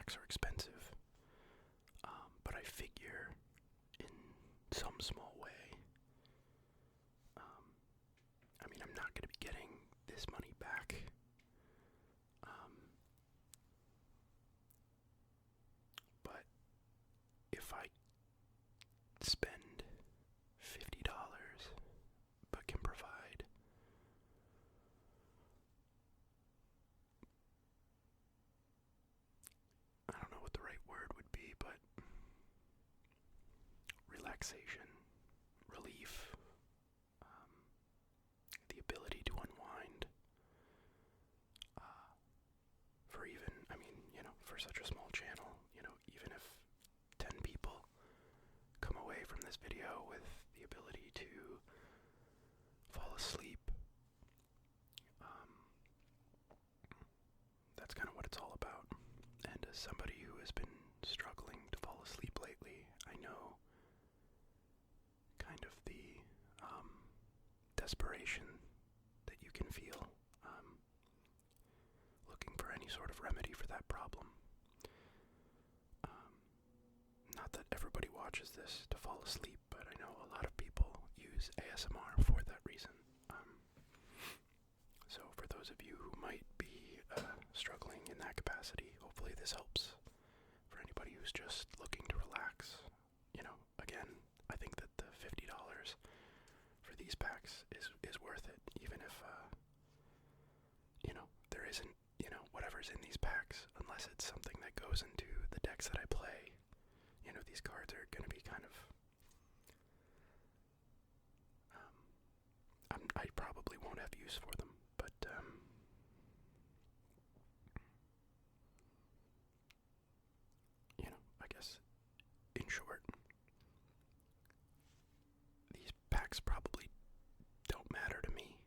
packs are expensive, but I figure in some small way, I mean, I'm not going to be getting this money back. But if I spend $50 but can provide I don't know what the right word would be, but relaxation, relief, the ability to unwind, for even, I mean, for such a small channel, even if 10 people come away from this video with the ability to fall asleep, that's kind of what it's all about. And as somebody who has been struggling to fall asleep lately, I know kind of the desperation that you can feel looking for any sort of remedy for that problem. Not that everybody watches this to fall asleep, but I know a lot of people use ASMR for that reason. So for those of you who might be struggling in that capacity, hopefully this helps. For anybody who's just looking to relax, again, I think that the $50 for these packs is worth it, even if, there isn't, whatever's in these packs, unless it's something that goes into the decks that I play. These cards are going to be kind of, I probably won't have use for them, but, I guess, in short, these packs probably don't matter to me,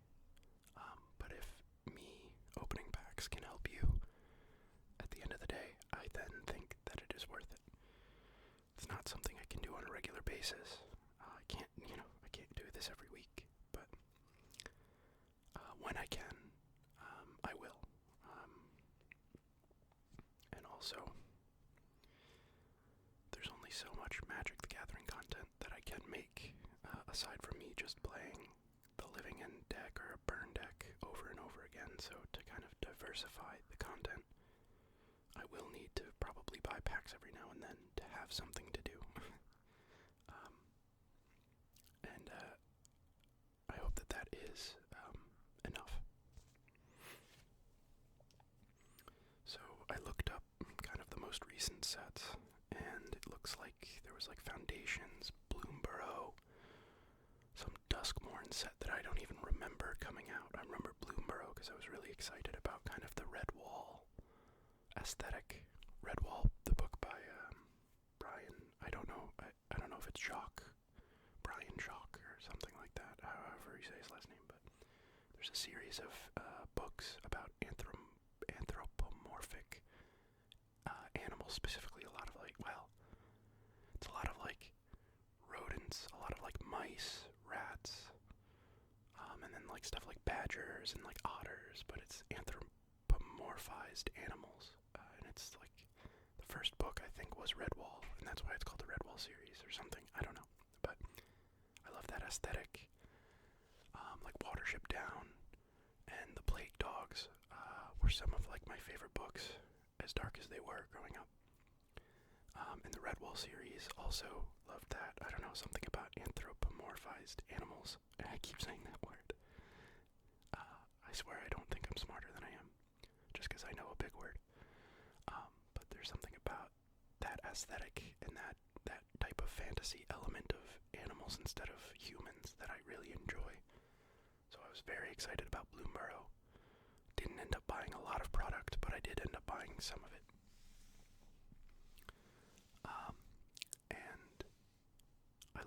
but if me opening packs can help you at the end of the day, I then think that it is worth it. It's not something I can do on a regular basis. I can't do this every week, but when I can, I will. And also, there's only so much Magic the Gathering content that I can make, aside from me just playing the Living End deck or a Burn deck over and over again. So to kind of diversify the content, I will need to probably buy packs every now and then to have something to do. And I hope that that is enough. So I looked up kind of the most recent sets, and it looks like there was like Foundations, Bloomborough, some Duskmorn set that I don't even remember coming out. I remember Bloomborough because I was really excited about kind of the Red Wall aesthetic. Red Wall, the book by Brian, I don't know if it's Brian Jock or something like that, however you say his last name, but there's a series of books about anthropomorphic animals, specifically a lot of it's a lot of rodents, a lot of mice, rats, and then stuff like badgers and otters, but it's anthropomorphized animals, and it's the first book I think was Redwall, and that's why it's called the Redwall series or something, I don't know, but I love that aesthetic. Watership Down and The Plague Dogs were some of my favorite books, as dark as they were growing up. And the Redwall series, also loved that. I don't know, something about anthropomorphized animals. I keep saying that word. I swear I don't think I'm smarter than I am, just because I know a big word. But there's something about that aesthetic and that type of fantasy element of animals instead of humans that I really enjoy. So I was very excited about Bloomborough. Didn't end up buying a lot of product, but I did end up buying some of it. And I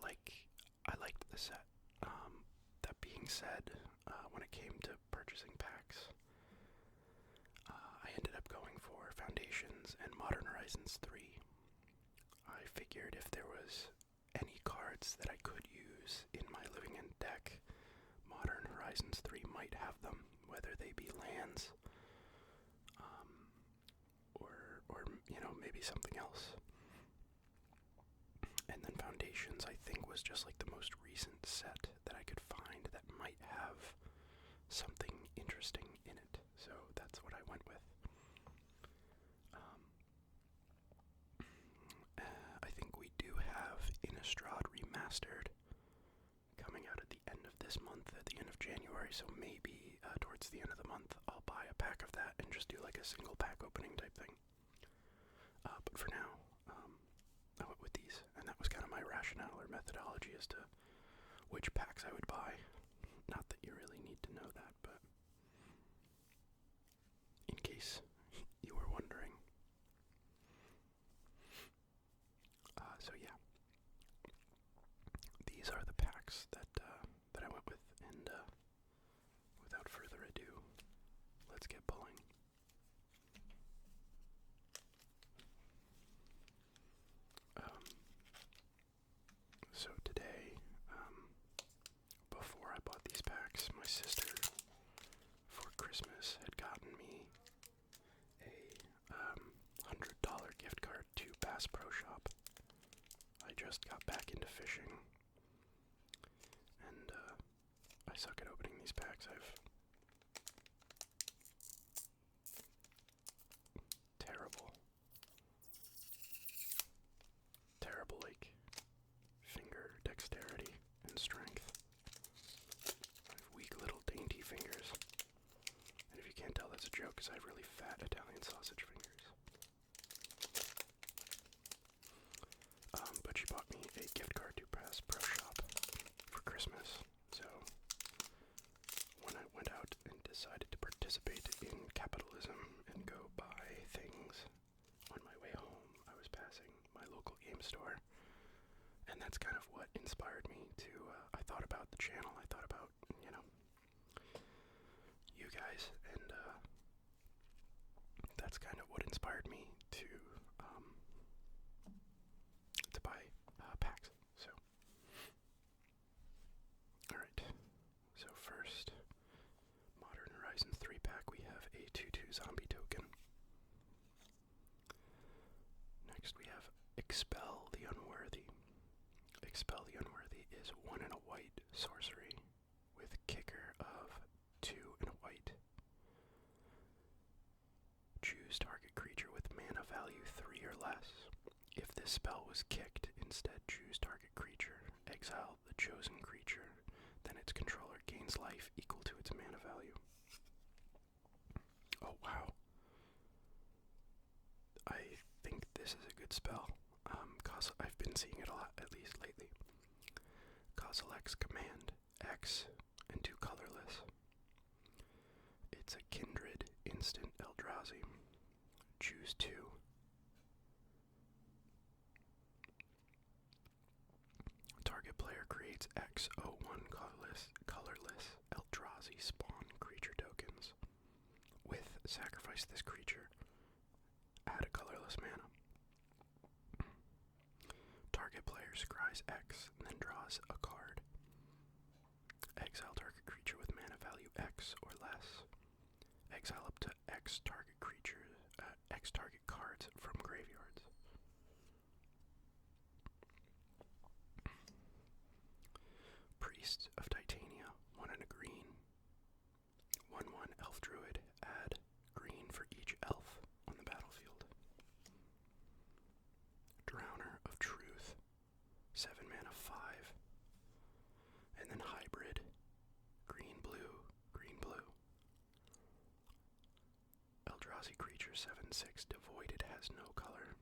liked the set. That being said, when it came to purchasing packs, I ended up going for Foundations and Modern Horizons 3. I figured if there was any cards that I could use in my Living End deck, Modern Horizons 3 might have them, whether they be lands, or something else. And then Foundations, I think, was just like the most recent set that I could find that might have something interesting in it. So that's what I went with. I think we do have Innistrad Remastered coming out at the end of this month, at the end of January, so maybe towards the end of the month I'll buy a pack of that and just do like a single pack opening type thing. But for now, I went with these, and that was kind of my rationale or methodology as to which packs I would buy. Not that you really need to know that, but in case you were wondering. So yeah, these are the packs that I went with, and without further ado, let's get pulling. So today, before I bought these packs, my sister, for Christmas, had gotten me a $100 gift card to Bass Pro Shop. I just got back into fishing, and I suck at opening these packs. I've terrible like finger dexterity and strength. I have weak little dainty fingers, and if you can't tell, that's a joke because I have really fat Italian sausage fingers. But she bought me a gift card to Bass Pro Shop for Christmas, so when I went out and decided to participate in capitalism and go buy things, on my way home I was passing my local game store, and that's kind of what inspired me to, I thought about the channel, I thought about, you guys, and that's kind of what inspired me to buy packs. So, alright, so first, Modern Horizons 3 pack, we have a 2/2 zombie token. Next we have Expel the Unworthy. Expel the Unworthy is 1 and a white sorcery with kicker of 2 and a white. Choose target creature with mana value 3 or less. If this spell was kicked, instead choose target creature, exile the chosen creature, then its controller gains life equal to its mana value. Oh wow. I think this is a good spell. I've been seeing it a lot, at least lately. Kozilek's Command, X, and 2 colorless. It's a Kindred instant Eldrazi. Choose 2. Target player creates X01 colorless Eldrazi spawn creature tokens. With sacrifice this creature, add a colorless mana. Target player scries X and then draws a card. Exile target creature with mana value X or less. Exile up to X target cards from graveyards. Priest of Titania, 1 and a green. 1/1 elf druid, add green for each elf on the battlefield. Drowner of Truth, 7 mana 5. And then hybrid, green blue, green blue. Eldrazi creature 7/6, devoided, has no color.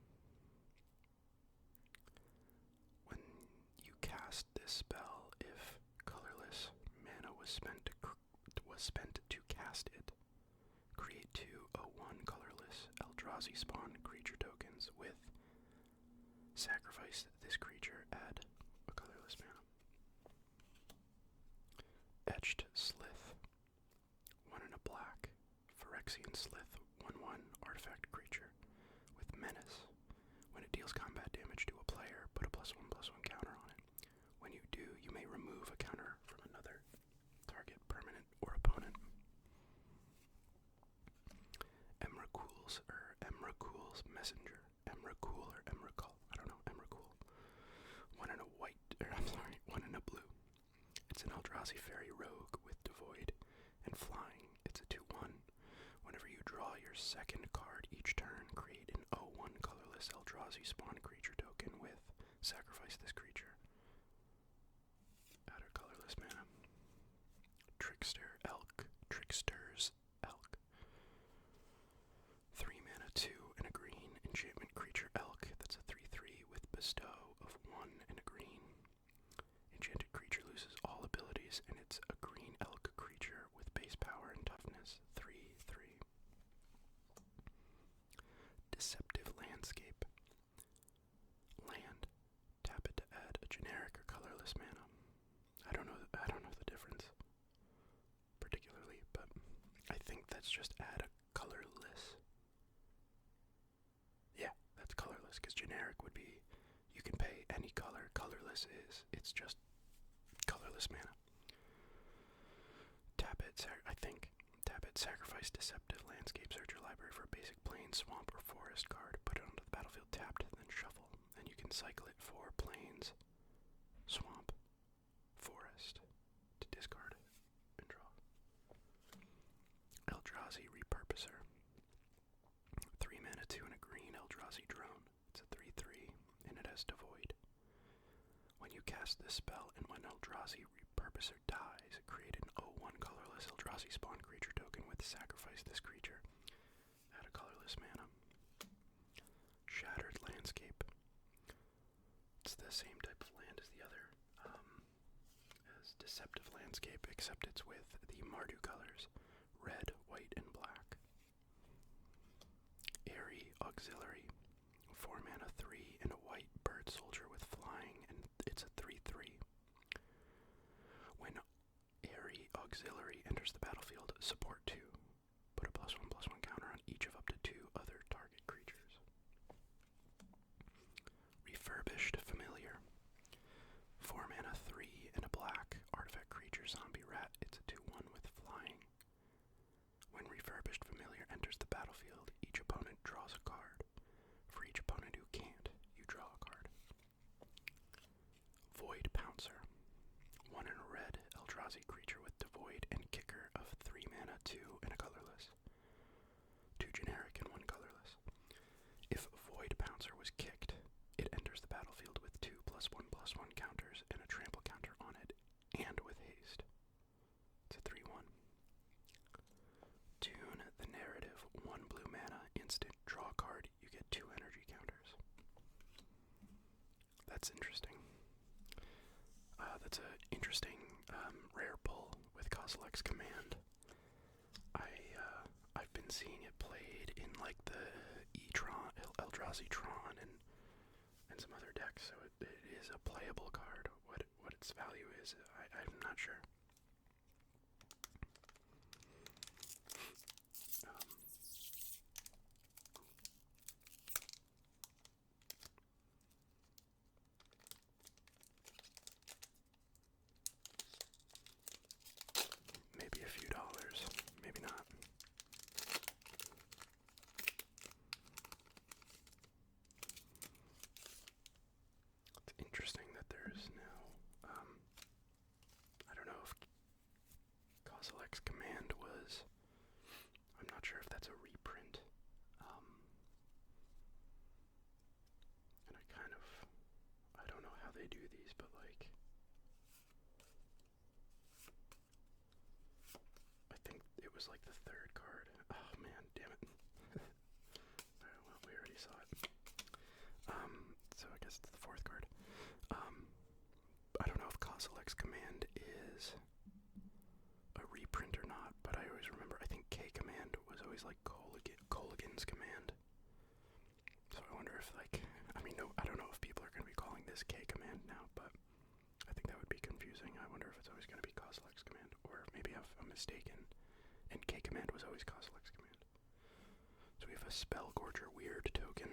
When you cast this spell, if colorless mana was spent to cast it, create 2/01 colorless Eldrazi spawn creature tokens with sacrifice this creature, add a colorless mana. Etched Slith, 1 and a black, Phyrexian Slith, 1/1 artifact creature with menace. When it deals combat damage to a player, put a +1/+1 counter on it. When you do, you may remove a counter from another target, permanent, or opponent. Emrakul's Messenger. Emrakul Eldrazi Fairy Rogue with Devoid and Flying. It's a 2/1. Whenever you draw your second card each turn, create an 0/1 colorless Eldrazi spawn creature token with sacrifice this creature. Add a colorless mana. Trickster's Elk. 3 mana, 2 and a green enchantment creature Elk. That's a 3/3 with bestow of 1 and a green. Enchanted creature loses all abilities, and it's a green elk creature with base power and toughness. 3/3. Deceptive Landscape. Land. Tap it to add a generic or colorless mana. I don't know the difference particularly, but I think that's just add a colorless. Yeah, that's colorless, because generic would be you can pay any color. Colorless is it's just colorless mana. Tap it, sacrifice Deceptive Landscape, search your library for a basic plain, swamp, or forest card, put it onto the battlefield tapped, then shuffle. And you can cycle it for plains, swamp, forest, to discard and draw. Eldrazi Repurposer. 3 mana, 2 and a green Eldrazi Drone. It's a 3/3, and it has Devoid. When you cast this spell, and when Eldrazi Repurposer dies, create an 0/1 colorless Eldrazi spawn creature token with sacrifice this creature. Add a colorless mana. Shattered Landscape. It's the same type of land as the other, as Deceptive Landscape, except it's with the Mardu colors, red, white, and black. Airy Auxiliary. 4 mana, 3 and a white bird soldier with flying, and it's a 3/3. When Airy Auxiliary enters the battlefield, support 2. Put a +1/+1 counter on each of up to 2 other target creatures. Refurbished Familiar. 4 mana, 3 and a black artifact creature zombie rat. It's a 2/1 with flying. When Refurbished Familiar enters the battlefield, each opponent draws a card. For each opponent who can't, you draw a card. Void Pouncer. 1 and a red Eldrazi creature with Devoid and kicker of 3 mana, 2 and a colorless. 2 generic and 1 colorless. If Void Pouncer was kicked, it enters the battlefield with 2 +1/+1 counters and a trample counter on it, and with haste. It's a 3/1. Tune the Narrative. 1 blue mana, instant, draw a card, you get 2 energy counters. That's interesting. That's an interesting rare pull with Kozilek's Command. I've been seeing it played in like the Eldrazi Tron and some other decks, so it is a playable card. What its value is, I'm not sure. Maybe a few dollars, maybe not. It's interesting that there's now, I don't know if Kozilek's Command was, I'm not sure if that's a reprint, and I don't know how they do these, but like, I think it was like the 3rd card. Oh man, damn it. Alright, well, we already saw it. So I guess it's the 4th card. I don't know if Kozilek's Command is a reprint or not, but I always remember, I think K Command was always like Coligan's Command. So I wonder if like, I don't know if people are going to be calling this K Command now, but I think that would be confusing. I wonder if it's always going to be Kozilek's Command, or maybe I'm mistaken, and K Command was always Kozilek's Command. So we have a Spellgorger Weird token,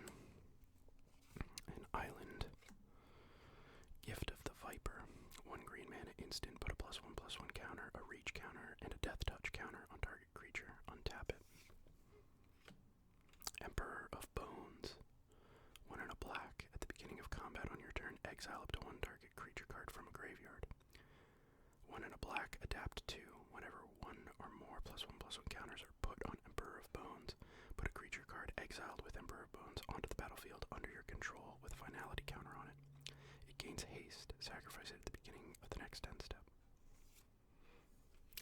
an island, Gift of the Viper, 1 green mana instant, put a +1/+1 counter, a reach counter, and a death touch counter on target creature, untap it. Emperor of Bones, 1 and a black, at the beginning of combat on your turn, exile up to 1 target creature card from a graveyard. 1 and a black, +1/+1 counters are put on Emperor of Bones. Put a creature card exiled with Emperor of Bones onto the battlefield under your control with finality counter on it. It gains haste. Sacrifice it at the beginning of the next end step.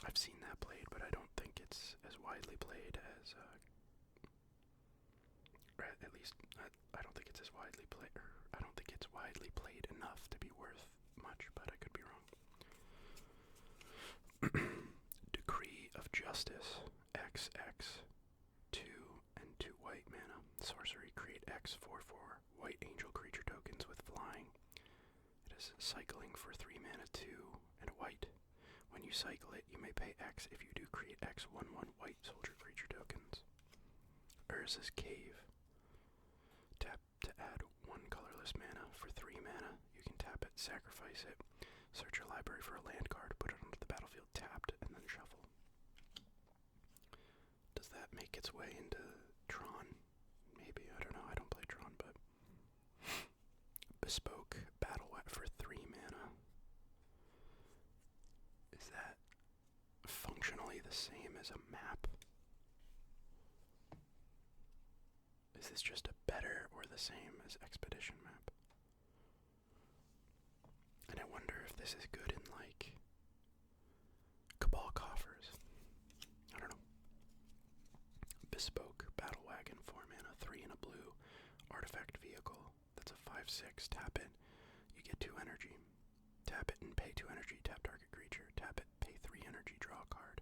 I've seen that played, but I don't think it's as widely played as, or at least, I don't think it's as widely played, or I don't think it's widely played enough to be worth much, but I could be wrong. Decree of Justice, XX, 2 and 2 white mana. Sorcery, create X 4/4 white angel creature tokens with flying. It is cycling for 3 mana, 2 and a white. When you cycle it, you may pay X. If you do, create X 1/1 white soldier creature tokens. Urza's Cave. Tap to add 1 colorless mana. For 3 mana, you can tap it, sacrifice it, search your library for a land card, put it onto the battlefield tapped, and then shuffle. Does that make its way into Tron? Maybe, I don't know, I don't play Tron, but... Bespoke Battle for 3 mana. Is that functionally the same as a map? Is this just a better or the same as Expedition map? And I wonder if this is good in, like, Cabal Coffers. I don't know. Bespoke Battle Wagon, 4 mana, 3 and a blue. Artifact Vehicle. That's a 5/6. Tap it. You get 2 energy. Tap it and pay 2 energy. Tap target creature. Tap it, pay 3 energy. Draw a card.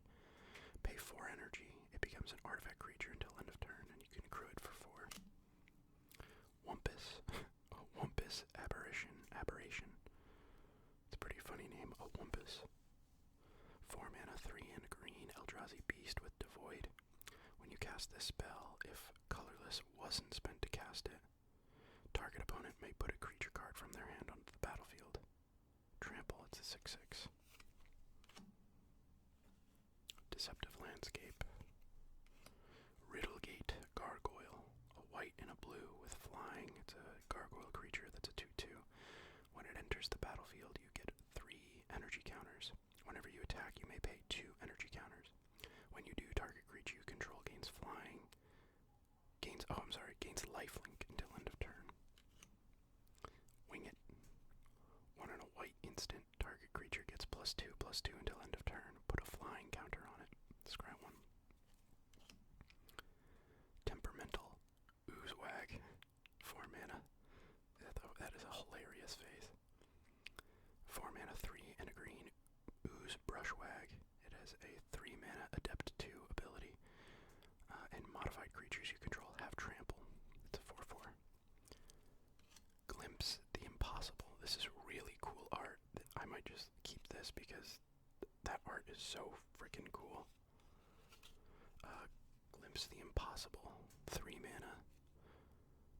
Pay 4 energy. It becomes an artifact creature until end of turn, and you can accrue it for 4. Wumpus. A Wumpus Aberration. It's a pretty funny name, a Wumpus. 4 mana, 3 and a green. Eldrazi Beast with Devoid. When you cast this spell, if colorless wasn't spent to cast it, target opponent may put a creature card from their hand onto the battlefield. Trample, it's a 6/6. Deceptive Landscape. Riddlegate Gargoyle. A white and a blue with flying. It's a gargoyle creature that's a 2/2. When it enters the battlefield, you get 3 energy counters. Whenever you attack, you may pay 2 energy counters. When you do, target creature you control gains flying. Gains lifelink until end of turn. Wing It. 1 and a white instant. Target creature gets +2/+2 until end of turn. Put a flying counter on it. Scry 1. Temperamental Oozewag. 4 mana. That is a hilarious face. 4 mana, 3 and a green. Ooze Brushwag. It has a 3 mana Adept 2 ability. And modified creatures you control have trample. It's a 4/4. Glimpse the Impossible. This is really cool art. I might just keep this because that art is so freaking cool. Glimpse the Impossible. 3 mana.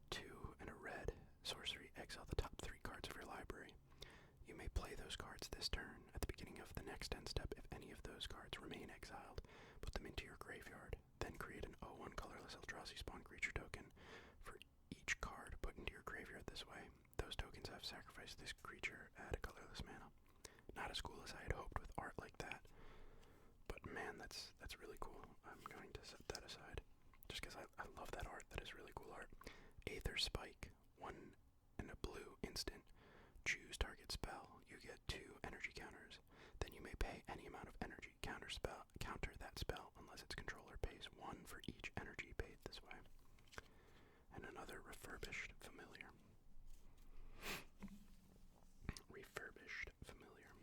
2 and a red. Sorcery, exile the top 3 cards of your library. You may play those cards this turn. At the beginning of the next end step, if any of those cards remain exiled, put them into your graveyard. Then create an 0/1 colorless Eldrazi spawn creature token for each card put into your graveyard this way. Those tokens have sacrificed this creature at a colorless mana. Not as cool as I had hoped with art like that, but man, that's really cool. I'm going to set that aside, just because I love that art. That is really cool art. Aether Spike, 1 and a blue instant. Choose target spell. You get 2 energy counters. Then you may pay any amount of energy. Counter that spell unless its controller pays 1 for each energy paid this way. And another Refurbished Familiar. Refurbished Familiar.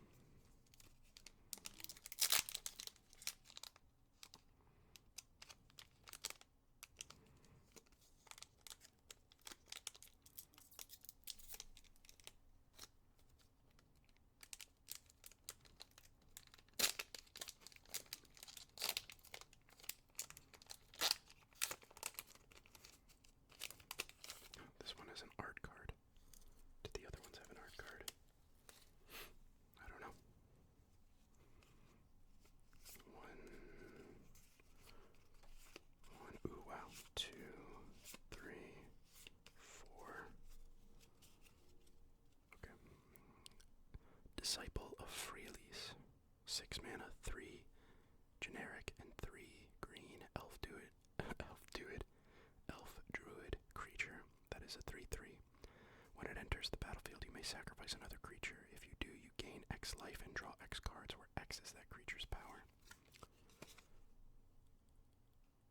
This one has an art card. Did the other ones have an art card? I don't know. 1. Ooh, wow. 2, 3, 4. Okay. Disciple of Freely's. 6 mana, 3 generic, and 3 sacrifice another creature. If you do, you gain X life and draw X cards, where X is that creature's power.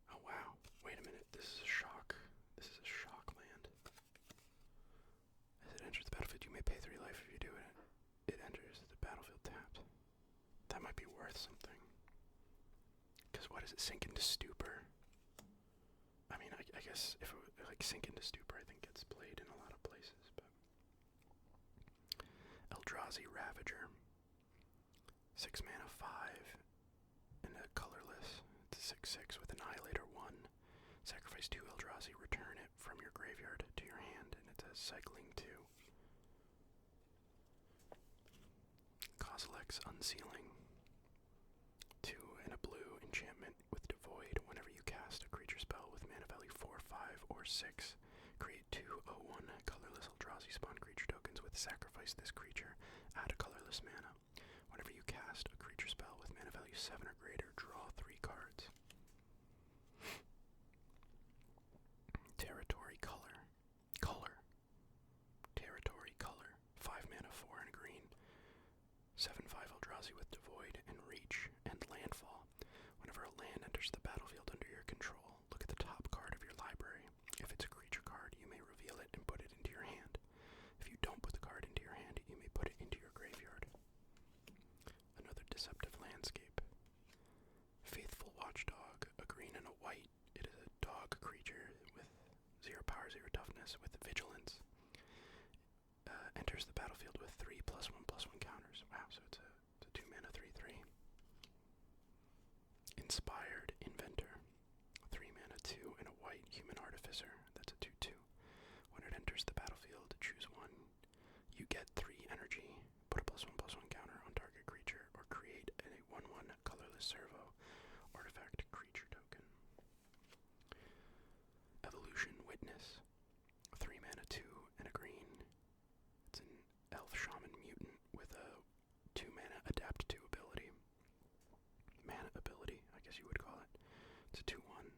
Oh wow, wait a minute, this is a shock. This is a shock land. As it enters the battlefield, you may pay 3 life. If you do it, it enters the battlefield tapped. That might be worth something. Because what does it sink into stupor? I mean, I guess if it would, like, sink into stupor, I think gets played in a lot of places, but... Eldrazi Ravager. 6 mana, 5, and a colorless. It's a 6/6 with Annihilator 1. Sacrifice 2 Eldrazi, return it from your graveyard to your hand, and it says cycling 2. Kozilek's Unsealing. 2 and a blue enchantment with Devoid. Whenever you cast a creature spell with mana value 4, 5, or 6, create 2/01 colorless Eldrazi spawn creature tokens with sacrifice this creature, add a colorless mana. Whenever you cast a creature spell with mana value 7 or greater, draw 3 cards. Territory Color. Territory Color. 5 mana, 4 and a green. 7/5 Eldrazi with Devoid and Reach and Landfall. Whenever a land enters the battlefield under your control, look at the top card of your library. If it's a creature card, you may reveal it and put it into your hand. If you don't put the card into your hand, you may put it into your graveyard. Another Deceptive Landscape. Faithful Watchdog, a green and a white. It is a dog creature with 0 power, 0 toughness, with vigilance. Enters the battlefield with 3+1/+1 counters. Wow, so it's a 2 mana 3/3. Inspired Inventor. 3 mana, 2 and a white human artificer. That's a 2/2. When it enters the battlefield, choose 1. You get 3 energy. Put a +1/+1 counter on target creature, or create a 1/1 colorless servo artifact creature token. Evolution Witness. 3 mana, 2 and a green. It's an elf shaman mutant with a 2 mana adapt to ability. Mana ability, I guess you would call it. It's a 2/1.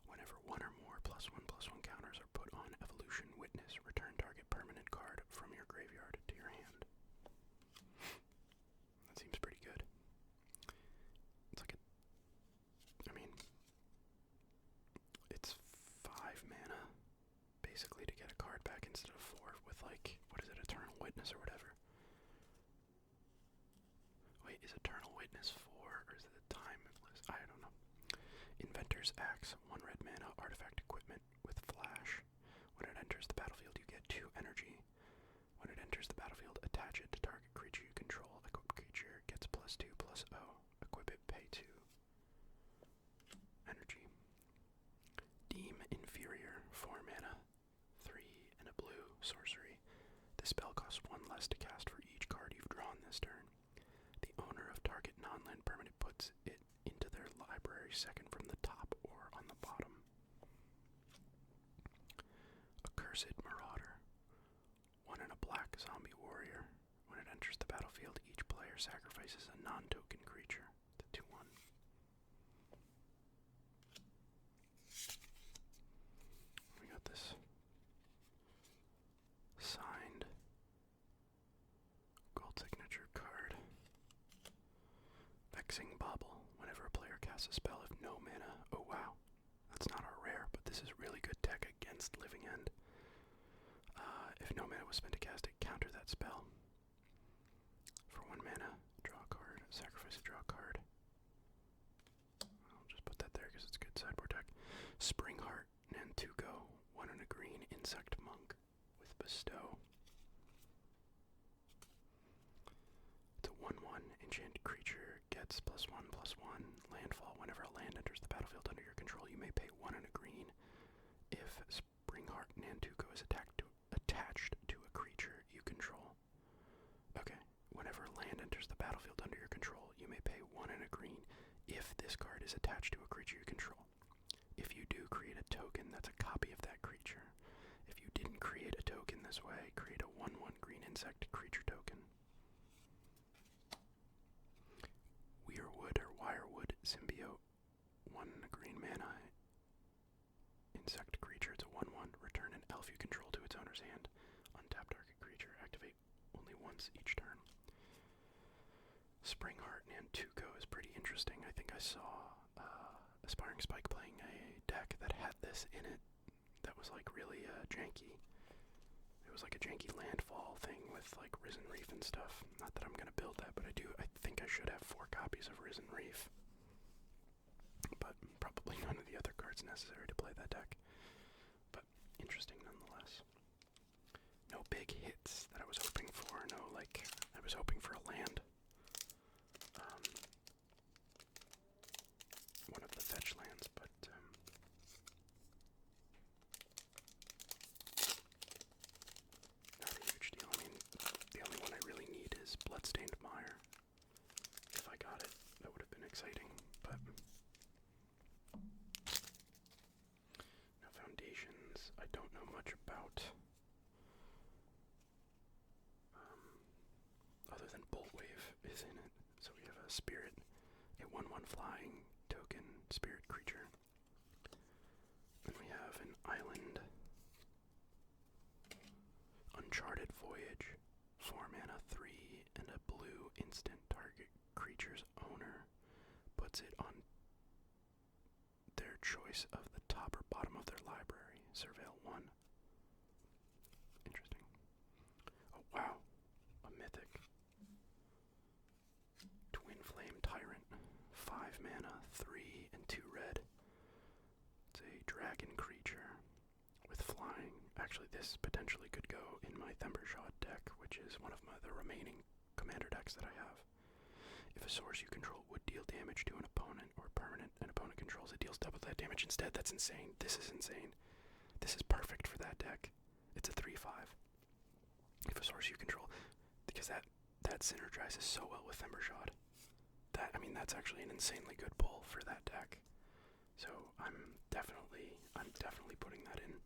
Whenever 1 or more +1/+1 counters are put on Evolution Witness, return target permanent card from your graveyard to your hand. That seems pretty good. It's like it's 5 mana, basically, to get a card back instead of 4 with, like, what is it, Eternal Witness or whatever. Wait, is Eternal Witness 4, or is it timeless? I don't know. Inventor's Axe, 1 red mana, artifact equipment with flash. When it enters the battlefield, you get 2 energy. When it enters the battlefield, attach it to target creature you control. Equipped creature gets +2/+0. Equip it, pay 2 energy. Deem Inferior, 4 mana, 3 and a blue sorcery. This spell costs 1 less to cast for each card you've drawn this turn. The owner of target non-land permanent puts it into their library second from the top or on the bottom. Accursed Marauder. 1 and a black zombie warrior. When it enters the battlefield, each player sacrifices a non-token creature. The 2/1. We got this signed gold signature card. Vexing Bauble. Whenever a player casts a spell of no mana. Oh wow, that's not our rare, but this is really good tech against Living End. If no mana was spent to cast it, counter that spell. For 1 mana, draw a card, sacrifice a draw card. I'll just put that there because it's good sideboard deck. Springheart Nantuko, 1 and a green insect monk with bestow. It's a 1/1 enchanted creature, gets +1/+1 landfall. Whenever a land enters the battlefield under your control, you may pay 1 and a green. If Springheart Nantuko is attached to a creature you control. Okay, whenever a land enters the battlefield under your control, you may pay 1 and a green if this card is attached to a creature you control. If you do create a token that's a copy of that creature. If you didn't create a token this way, create a 1/1 green insect creature token. Weirwood or Wirewood Symbiote, 1 green mana insect creature. It's a 1/1. Return an elf you control to its owner's hand. Untap target creature. Activate once each turn. Springheart Nantuko is pretty interesting. I think I saw Aspiring Spike playing a deck that had this in it that was like really janky. It was like a janky landfall thing with like Risen Reef and stuff. Not that I'm gonna build that, but I think I should have 4 copies of Risen Reef. But probably none of the other cards necessary to play that deck. But interesting nonetheless. No big hits that I was hoping for. No, like, I was hoping for a land. One of the fetch lands, but not a huge deal. I mean, the only one I really need is Bloodstained Mire. If I got it, that would have been exciting, but no foundations. I don't know much about, other than Boltwave is in it. So we have a spirit, a 1/1 flying token spirit creature. Then we have an island, Uncharted Voyage, 4 mana, 3, and a blue instant. Target creature's owner puts it on their choice of the top or bottom of their library. Surveil 1. Interesting. Oh wow, a mythic. Twin Flame Tyrant, 5 mana, 3 and 2 red. It's a dragon creature with flying. Actually, this potentially could go in my Thembershot deck, which is one of the remaining commander decks that I have. If a source you control would deal damage to an opponent or permanent an opponent controls, it deals double that damage instead. That's insane. This is insane. This is perfect for that deck. It's a 3/5. If a source you control, because that synergizes so well with Thembershot. That's actually an insanely good pull for that deck. So I'm definitely putting that in.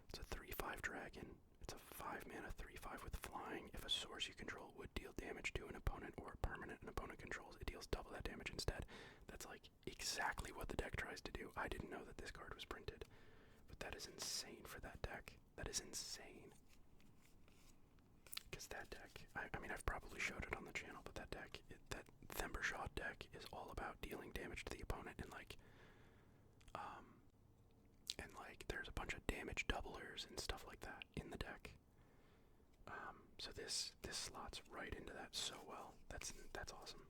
It's a 3/5 dragon. It's a 5 mana 3/5 with flying. If a source you control would deal damage to an opponent or a permanent an opponent controls, it deals double that damage instead. That's like exactly what the deck tries to do. I didn't know that this card was printed, but that is insane for that deck. That is insane. Because that deck, I've probably showed it on the channel, but that deck, that Thembershot deck is all about dealing damage to the opponent and there's a bunch of damage doublers and stuff like that in the deck. So this slots right into that so well. That's awesome.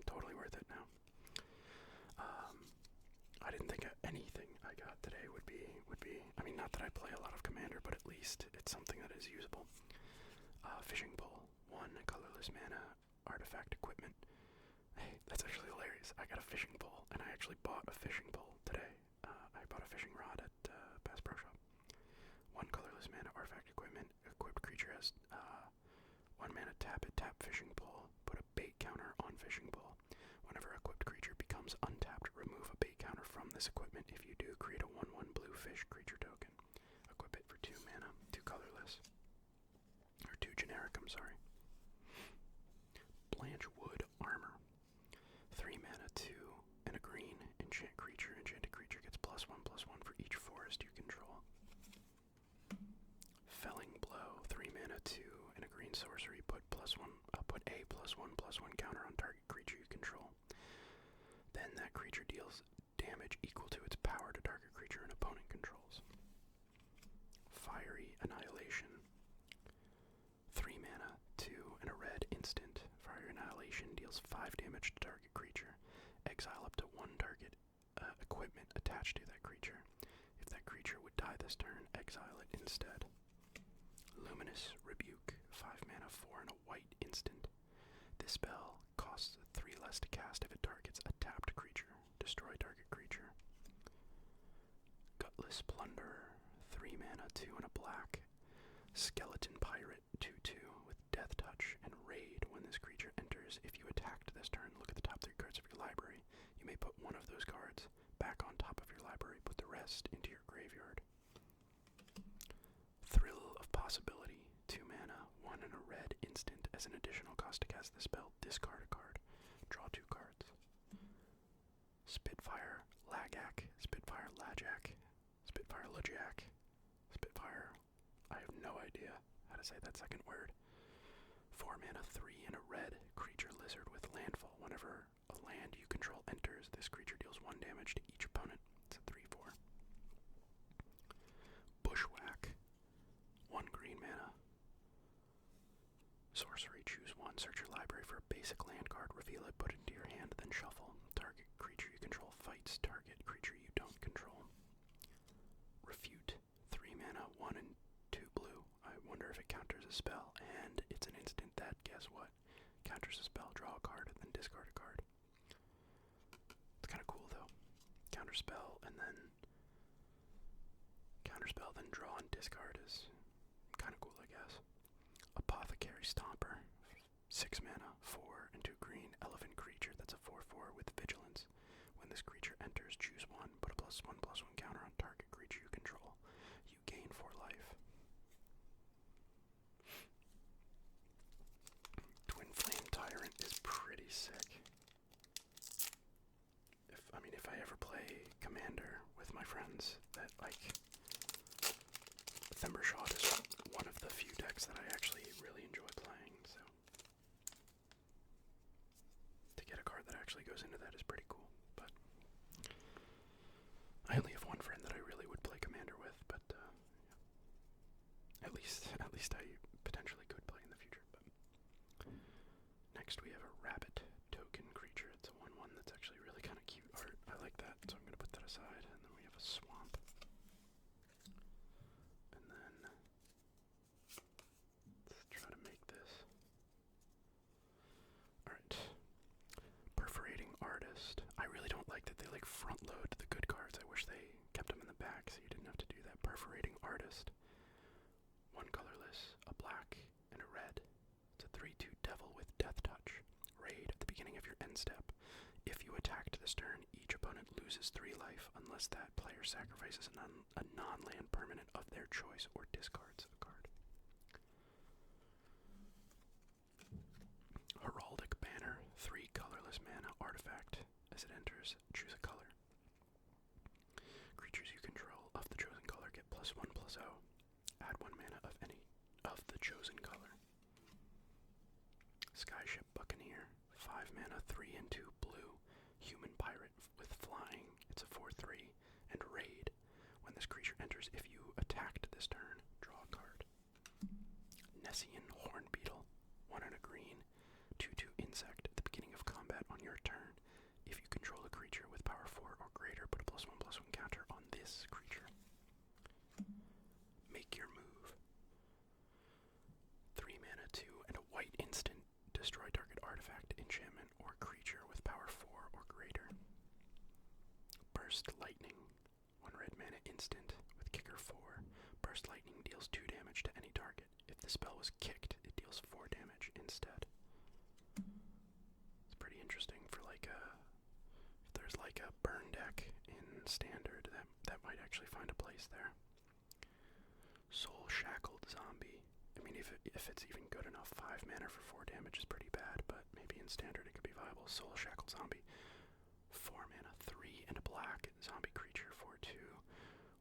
Totally worth it now. I didn't think anything I got today would be. Not that I play a lot of Commander, but at least it's something that is usable. Fishing pole, 1 colorless mana, artifact equipment. Hey, that's actually hilarious. I got a fishing pole, and I actually bought a fishing pole today. I bought a fishing rod at Bass Pro Shop. 1 colorless mana, artifact equipment. Equipped creature has 1 mana, tap it, tap fishing pole. Put a bait counter on fishing pole. Whenever a equipped creature becomes untapped, remove a bait counter from this equipment. If you do, create a 1/1 blue fish creature token. Equip it for 2 mana, 2 colorless. Or 2 generic, I'm sorry. Blanchwood Armor. 3 mana, 2, and a green. Enchant creature. Enchanted creature gets +1/+1 for each forest you control. Felling Blow. 3 mana, 2, and a green sorcery. Put a +1/+1 counter on target creature you control. Then that creature deals damage equal to its power to target creature an opponent controls. Fiery Annihilation. 3 mana, 2, and a red instant. Fiery Annihilation deals 5 damage to target creature. Exile up to 1 target equipment attached to that creature. If that creature would die this turn, exile it instead. Luminous Rebuke. 5 mana, 4, and a white instant. This spell costs 3 less to cast if it targets a tapped creature. Destroy target creature. Gutless Plunderer. 3 mana, 2, and a black. Skeleton Pirate. 2/2 with Death Touch and Raid. When this creature enters, if you attacked this turn, look at the top 3 cards of your library. You may put one of those cards back on top of your library. Put the rest into your graveyard. Thrill of Possibility. 2 mana, 1 and a red instant. As an additional cost to cast the spell, discard a card. Draw 2 cards. Spitfire Lagak. Spitfire Lajak. Spitfire Lajak. Spitfire. I have no idea how to say that second word. 4 mana, 3 and a red creature lizard with landfall. Whenever a land you control enters, this creature deals 1 damage to each opponent. It's a 3/4. Bushwhack. 1 green mana. Sorcery, choose 1. Search your library for a basic land card, reveal it, put it into your hand, then shuffle. Target creature you control fights target creature you don't control. Refute. 3 mana, 1 and 2 blue. I wonder if it counters a spell, and it's an instant that, guess what? Counters a spell, draw a card, then discard a card. It's kind of cool though. Counterspell, and then counterspell, then draw and discard is kind of cool, I guess. Apothecary Stomper. 6 mana, 4 and 2 green, elephant creature that's a 4/4 with vigilance. When this creature enters, choose 1, put a +1/+1 counter on target creature you control. You gain 4 life. Twin Flame Tyrant is pretty sick. If I ever play Commander with my friends, that Thimbershot is one of the few decks that I actually really enjoy playing, so to get a card that actually goes into that is pretty cool. But I only have one friend that I really would play Commander with, but at least I potentially could play in the future. But next we have a rabbit token creature. It's a 1/1 that's actually really kind of cute art. I like that, so I'm going to put that aside. And then we have a swamp. And then let's try to make this. Alright. Perforating Artist. I really don't like that they front load the good cards. I wish they kept them in the back so you didn't have to do that. Perforating Artist. 1 colorless, a black, and a red. It's a 3/2 devil with death touch. Raid at the beginning of your end step. If you attacked this turn, each opponent loses 3 life unless that player sacrifices a non-land permanent of their choice or discards a card. Heraldic Banner. 3 colorless mana artifact. As it enters, choose a color. Creatures you control of the chosen color get +1/+0. Add 1 mana of any of the chosen color. Skyship Buccaneer. 5 mana, 3 and 2 blue. Human pirate with flying. It's a 4/3 and raid. When this creature enters, if you attacked this turn, draw a card. Nessian Hornbeetle. 1 and a green. 2/2 insect. At the beginning of combat on your turn, if you control a creature with power 4 or greater, put a +1/+1 counter on this creature. Make your move. 3 mana, 2 and a white instant. Destroy target artifact, enchantment, or creature with power 4 or greater. Burst Lightning. 1 red mana instant with kicker 4. Burst Lightning deals 2 damage to any target. If the spell was kicked, it deals 4 damage instead. It's pretty interesting for if there's a burn deck in standard, that might actually find a place there. Soul Shackled Zombie. If it's even good enough, 5 mana for 4 damage is pretty bad, but maybe in standard it could be viable. Soul Shackled Zombie. 4 mana, 3 and a black zombie creature, 4/2.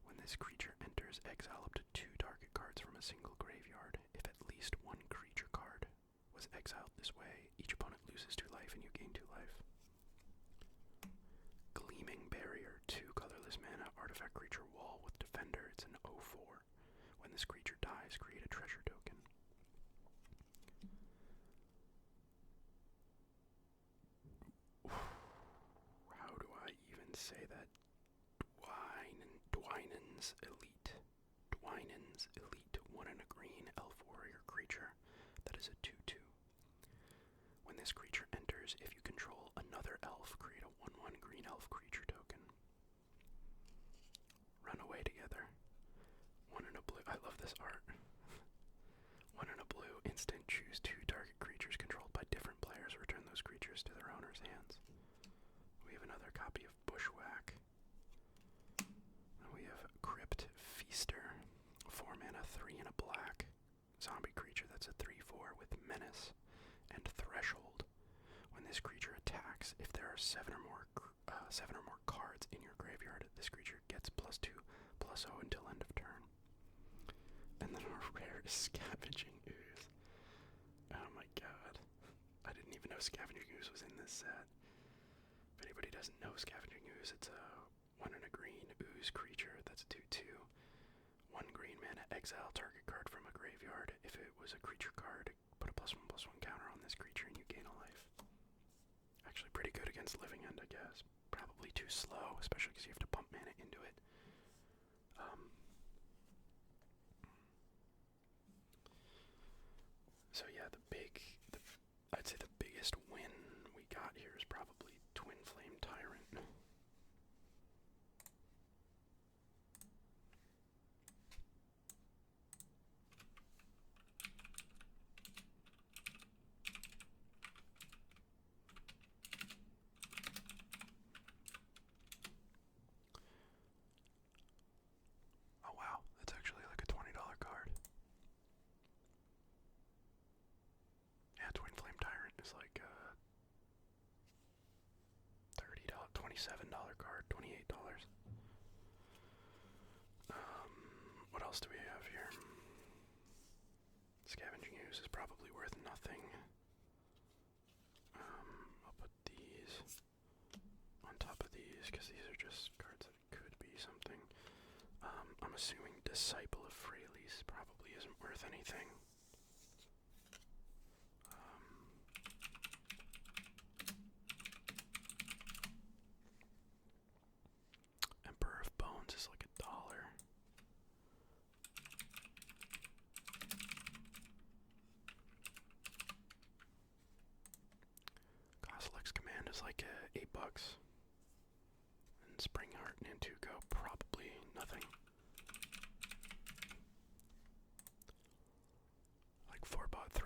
When this creature enters, exile up to 2 target cards from a single graveyard. If at least 1 creature card was exiled this way, each opponent loses 2 life and you gain 2 life. Gleaming Barrier. 2 colorless mana, artifact creature wall with defender. It's an 0/4. When this creature dies, create a treasure token. How do I even say that? Dwynen's Elite. Dwynen's Elite. 1 and a green elf warrior creature. That is a 2/2. When this creature enters, if you control another elf, create a 1/1 green elf creature token. Run away together. 1 and a blue. I love this art. 1 and a blue. Instant. Choose 2 target creatures controlled by different players. Return those creatures to their owner's hands. We have another copy of Bushwhack. And we have Crypt Feaster. 4 mana, 3 and a black. Zombie creature that's a 3/4 with menace and threshold. When this creature attacks, if there are 7 or more cards in your graveyard, this creature gets +2/+0 until end of turn. And then our rare is Scavenging Ooze. Oh my god. Scavenging Ooze was in this set. If anybody doesn't know Scavenging Ooze, it's a 1 and a green ooze creature. That's a 2/2. 1 green mana, exile target card from a graveyard. If it was a creature card, put a +1/+1 counter on this creature and you gain a life. Actually pretty good against Living End, I guess. Probably too slow, especially because you have to pump mana into it. So yeah, I'd say the biggest win we got here is probably Twin Flame Tyrant. Oh wow, that's actually like a $20 card. Yeah, Twin Flame Tyrant is like $30, $27 card, $28. What else do we have here? Scavenging Ooze is probably worth nothing. I'll put these on top of these because these are just cards that could be something. I'm assuming Disciple of Freyalise probably isn't worth anything. Emperor of Bones is like $1. Coslex Command is like $8. And Springheart and Antuco probably nothing. Like $3, $4.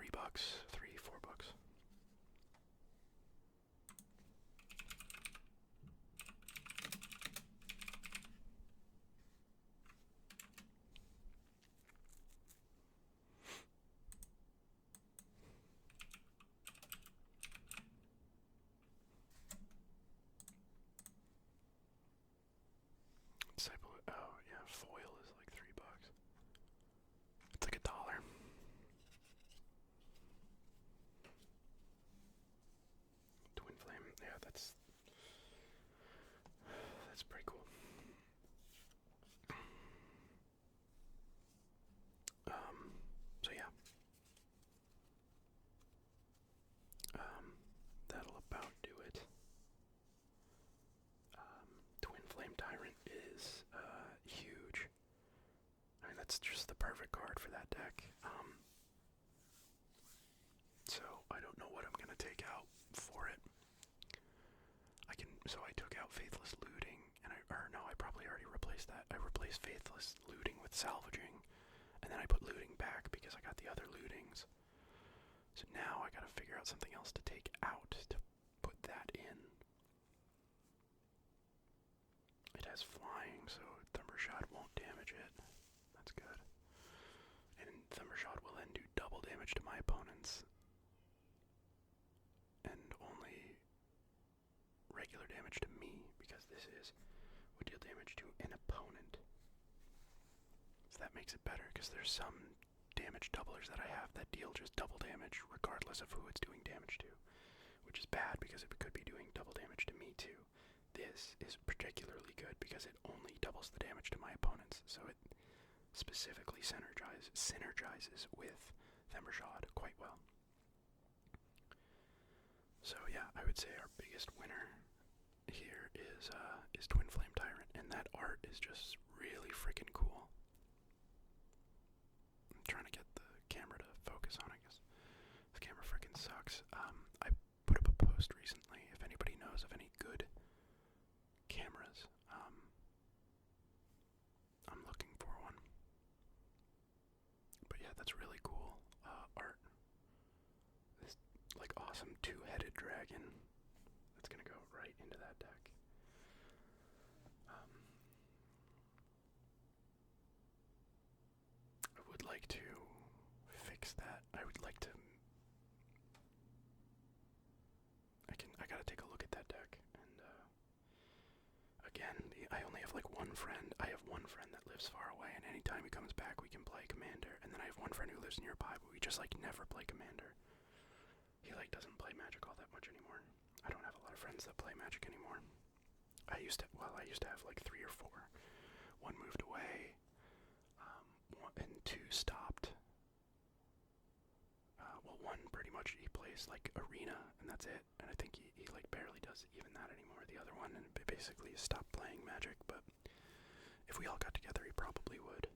Disciple, oh yeah, foil is like $3. It's like $1. Twin Flame, yeah, that's pretty cool. So yeah. That'll about do it. Twin Flame Tyrant is huge. I mean, that's just the perfect card for that deck. So I don't know what I'm gonna take out for it. So I took out Faithless Looting, and I probably already replaced that. I replaced Faithless Looting with Salvaging, and then I put Looting back because I got the other Lootings. So now I gotta figure out something else to take out to put that in. It has flying, so Thundershot won't damage it. That's good. And Thundershot will then do double damage to my opponents. And only regular damage to me, because this would deal damage to an opponent. So that makes it better, because there's some damage doublers that I have that deal just double damage regardless of who it's doing damage to, which is bad because it could be doing double damage to me too. This is particularly good because it only doubles the damage to my opponents, so it specifically synergizes with Thembershad quite well. So yeah, I would say our biggest winner here is Twin Flame Tyrant, and that art is just really freaking cool. I'm trying to get the camera to focus on, I guess. The camera freaking sucks. I put up a post recently, if anybody knows of any good cameras. I'm looking for one. But yeah, that's really cool art. This like awesome two-headed dragon that's gonna go right into that deck. I would like to fix that. I would like to. I gotta take a look at that deck. And again, I only have like one friend. I have one friend that lives far away, and anytime he comes back, we can play Commander. And then I have one friend who lives nearby, but we just like never play Commander. He like doesn't play Magic all that friends that play Magic anymore. I used to have like 3 or 4. One moved away, and 2 stopped. Well, one pretty much he plays like Arena, and that's it. And I think he like barely does even that anymore. The other one, and basically stopped playing Magic. But if we all got together, he probably would.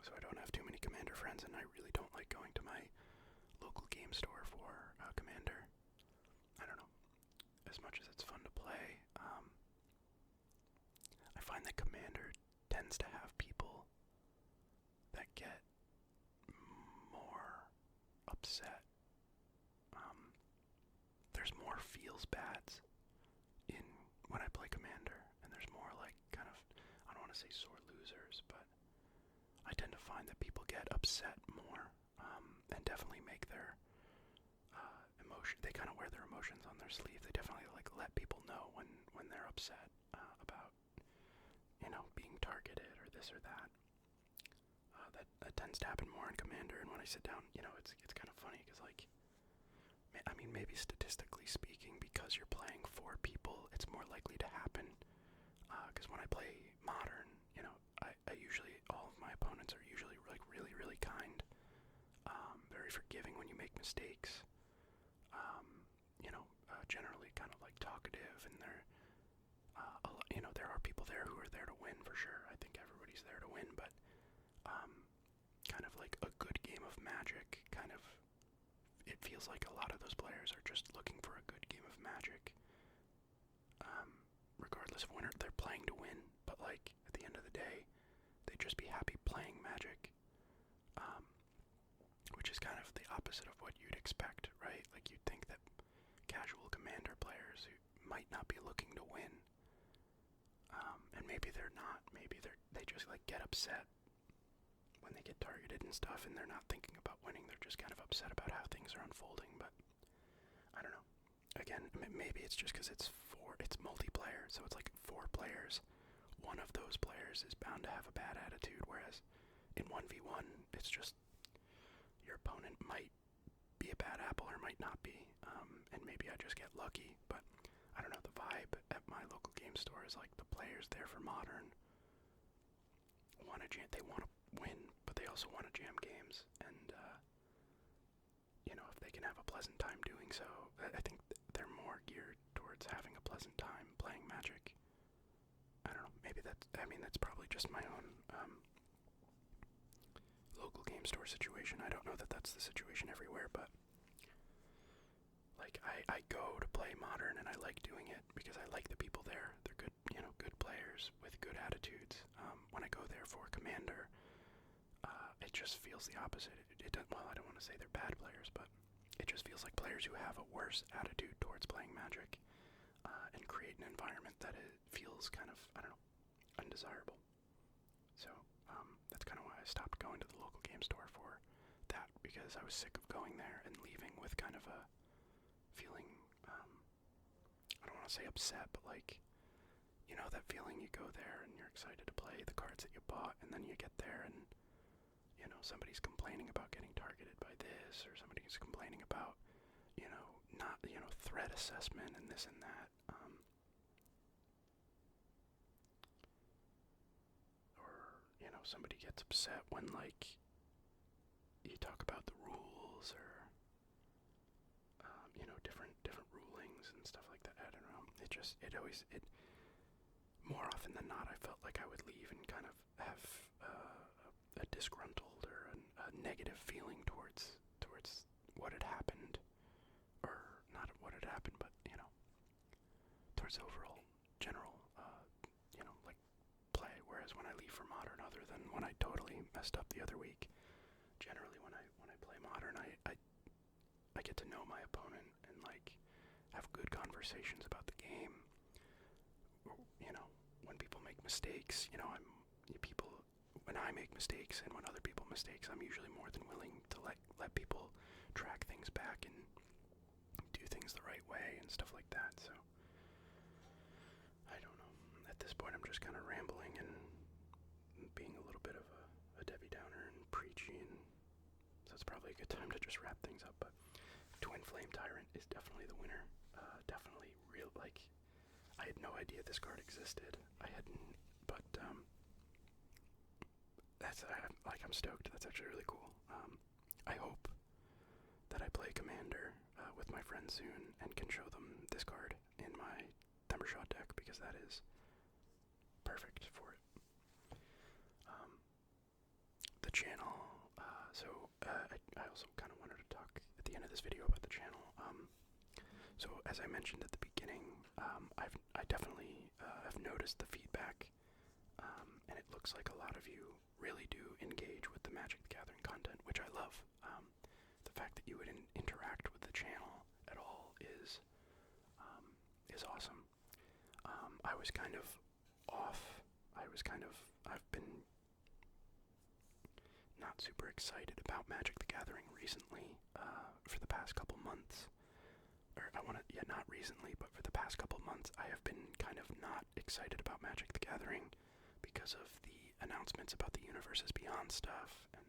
So I don't have too many Commander friends, and I really don't like going to my local game store for Commander. I don't know. As much as it's fun to play, I find that Commander tends to have people that get more upset. There's more feels bads in when I play Commander, and there's more like kind of, I don't want to say sore losers, but I tend to find that people get upset more, and definitely make their they kind of wear their emotions on their sleeve. They definitely like let people know when they're upset about, being targeted or this or that. That tends to happen more in Commander, and when I sit down, it's kind of funny because, like, I mean, maybe statistically speaking, because you're playing 4 people, it's more likely to happen. Because when I play Modern, I usually, all of my opponents are usually like really, really kind, very forgiving when you make mistakes. Generally kind of like talkative, and they're, there are people there who are there to win for sure. I think everybody's there to win, but kind of like a good game of Magic, kind of, it feels like a lot of those players are just looking for a good game of Magic. Regardless of when they're playing to win, but like at the end of the day, they'd just be happy playing Magic. Which is kind of the opposite of what you'd expect, right? Like you'd think that casual Commander players who might not be looking to win, and maybe they're not, maybe they just like get upset when they get targeted and stuff, and they're not thinking about winning, they're just kind of upset about how things are unfolding. But I don't know. Again, maybe it's just because it's multiplayer, so it's like 4 players. One of those players is bound to have a bad attitude, whereas in 1v1, it's just your opponent might be a bad apple or might not be, and maybe I just get lucky. But I don't know, the vibe at my local game store is like the players there for Modern they want to win, but they also want to jam games, and if they can have a pleasant time doing so, I think they're more geared towards having a pleasant time playing Magic. I don't know, maybe that's probably just my own local game store situation. I don't know that that's the situation everywhere, but like I go to play Modern, and I like doing it because I like the people there. They're good, good players with good attitudes. When I go there for Commander, it just feels the opposite. Well, I don't want to say they're bad players, but it just feels like players who have a worse attitude towards playing Magic, and create an environment that it feels kind of, I don't know, undesirable. So that's kind of why I stopped going to the local game store for that, because I was sick of going there and leaving with kind of a feeling, I don't want to say upset, but like, that feeling you go there and you're excited to play the cards that you bought, and then you get there and, somebody's complaining about getting targeted by this, or somebody's complaining about, not, threat assessment and this and that. Or, somebody gets upset when, like, you talk about the rules, or, different rulings and stuff like that. I don't know. More often than not, I felt like I would leave and kind of have a disgruntled or a negative feeling towards what had happened, or not what had happened, but towards overall general like play. Whereas when I leave for Modern, other than when I totally messed up the other week, generally when I play Modern, I get to know my opponent and like have good conversations about the game. When people make mistakes, when I make mistakes and when other people mistakes, I'm usually more than willing to let people track things back and do things the right way and stuff like that. So I don't know. At this point, I'm just kind of rambling and being a little bit of a Debbie Downer and preachy, and so it's probably a good time to just wrap things up. But Twin Flame Tyrant is definitely the winner Definitely real, like, I had no idea this card existed. I hadn't, but, that's, like, I'm stoked. That's actually really cool. I hope that I play Commander with my friends soon and can show them this card in my Thundershot deck, because that is perfect for it. The channel, I also kind of wanted to talk at the end of this video about the channel. So as I mentioned at the beginning, I definitely have noticed the feedback, and it looks like a lot of you really do engage with the Magic the Gathering content, which I love. The fact that you would interact with the channel at all is awesome. I was kind of off. I've been not super excited about Magic the Gathering recently, for the past couple months. Not recently, but for the past couple months, I have been kind of not excited about Magic the Gathering because of the announcements about the Universes Beyond stuff, and,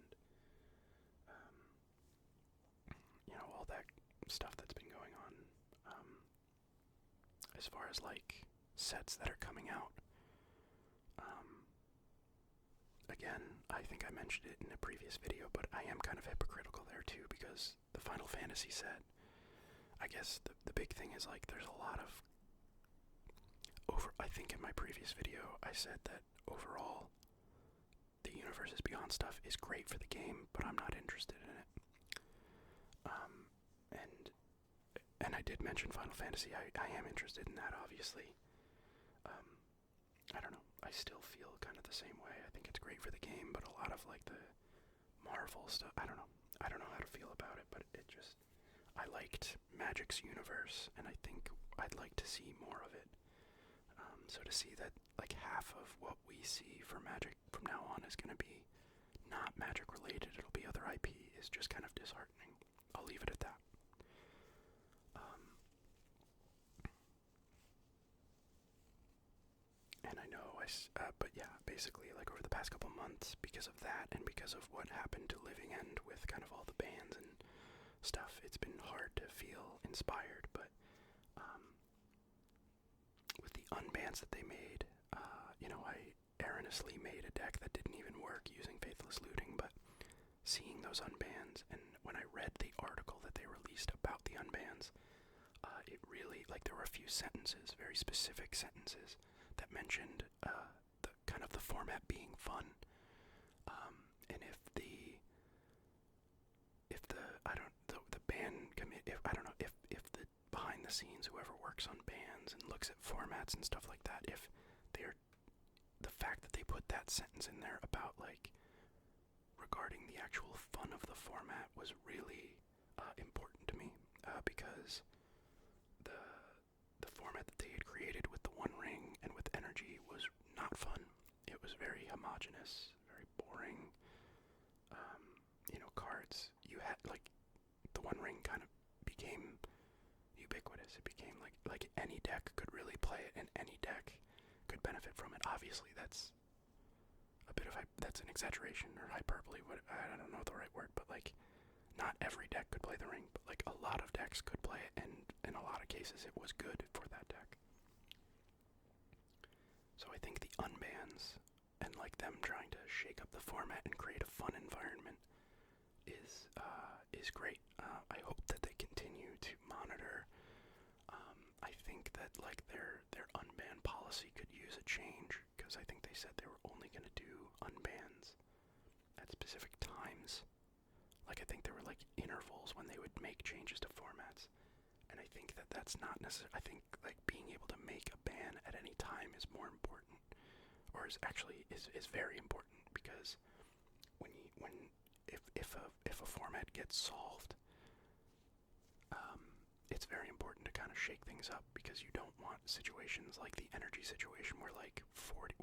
all that stuff that's been going on. As far as, like, sets that are coming out. Again, I think I mentioned it in a previous video, but I am kind of hypocritical there too, because the Final Fantasy set, I guess the big thing is, like, there's a lot of I think in my previous video I said that overall the Universes Beyond stuff is great for the game, but I'm not interested in it. And I did mention Final Fantasy. I am interested in that, obviously. I don't know. I still feel kind of the same way. I think it's great for the game, but a lot of, like, the Marvel stuff, I don't know. I don't know how to feel about it, but I liked Magic's universe, and I think I'd like to see more of it. So to see that, like, half of what we see for Magic from now on is going to be not Magic related, it'll be other IP, is just kind of disheartening. I'll leave it at that. And I know but yeah, basically, like, over the past couple months, because of that, and because of what happened to Living End with kind of all the bans and stuff, it's been hard to feel inspired, but, with the unbans that they made, I erroneously made a deck that didn't even work using Faithless Looting, but seeing those unbans, and when I read the article that they released about the unbans, it really, like, there were a few sentences, very specific sentences, that mentioned the kind of the format being fun, and if the ban commit, if the behind the scenes, whoever works on bans and looks at formats and stuff like that, if the fact that they put that sentence in there about, like, regarding the actual fun of the format was really important to me, because the format that they had created with the One Ring and with Energy was not fun. It was very homogenous, very boring. Cards, you had, like, the One Ring kind of became ubiquitous. It became like any deck could really play it, and any deck could benefit from it. Obviously, that's that's an exaggeration or hyperbole. I don't know the right word, but, like, not every deck could play the Ring, but, like, a lot of decks could play it, and in a lot of cases it was good for that deck. So I think the unbans and, like, them trying to shake up the format and create a fun environment is great. I hope that they continue to monitor. I think that, like, their unban policy could use a change, because I think they said they were only going to do unbans at specific times. Like, I think there were, like, intervals when they would make changes to formats, and I think that that's not necessary. I think, like, being able to make a ban at any time is more important, or is very important, because if a format gets solved, it's very important to kind of shake things up, because you don't want situations like the Energy situation where, like, 40%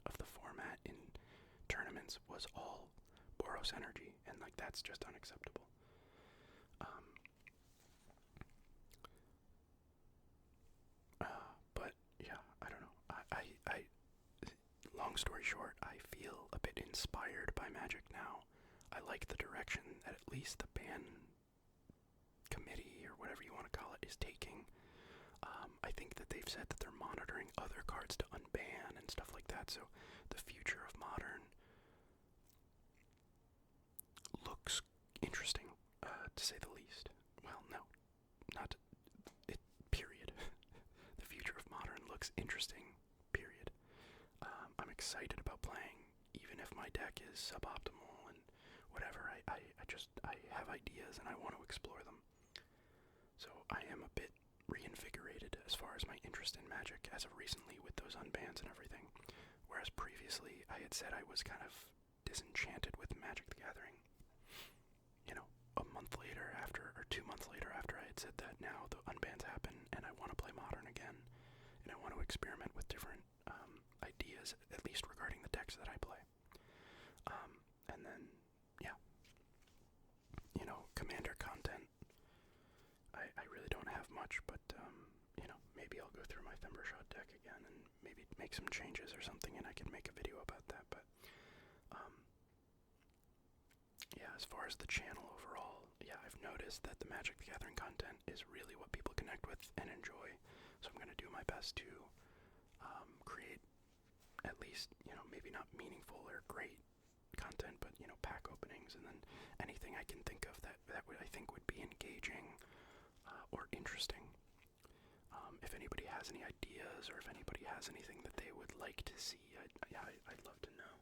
of the format in tournaments was all Boros Energy, and, like, that's just unacceptable. But yeah, I don't know. I long story short, I feel a bit inspired by Magic now. I like the direction that at least the ban committee, or whatever you want to call it, is taking. I think that they've said that they're monitoring other cards to unban and stuff like that, so the future of Modern looks interesting, to say the least. Well, no, not it, period. The future of Modern looks interesting, period. I'm excited about playing, even if my deck is suboptimal and whatever. I have ideas and I want to explore them. So I am a bit reinvigorated as far as my interest in Magic as of recently with those unbans and everything. Whereas previously I had said I was kind of disenchanted with Magic the Gathering. You know, a month later after, or 2 months later after I had said that, now the unbans happen and I want to play Modern again. And I want to experiment with different ideas, at least regarding the decks that I play. And then, yeah. You know, Commander content. I really don't have much, but, you know, maybe I'll go through my Thembershot deck again and maybe make some changes or something and I can make a video about that, but, yeah, as far as the channel overall, yeah, I've noticed that the Magic the Gathering content is really what people connect with and enjoy, so I'm going to do my best to, create at least, you know, maybe not meaningful or great content, but, you know, pack openings and then anything I can think of that would, I think would be engaging, or interesting. If anybody has any ideas or if anybody has anything that they would like to see, I'd love to know.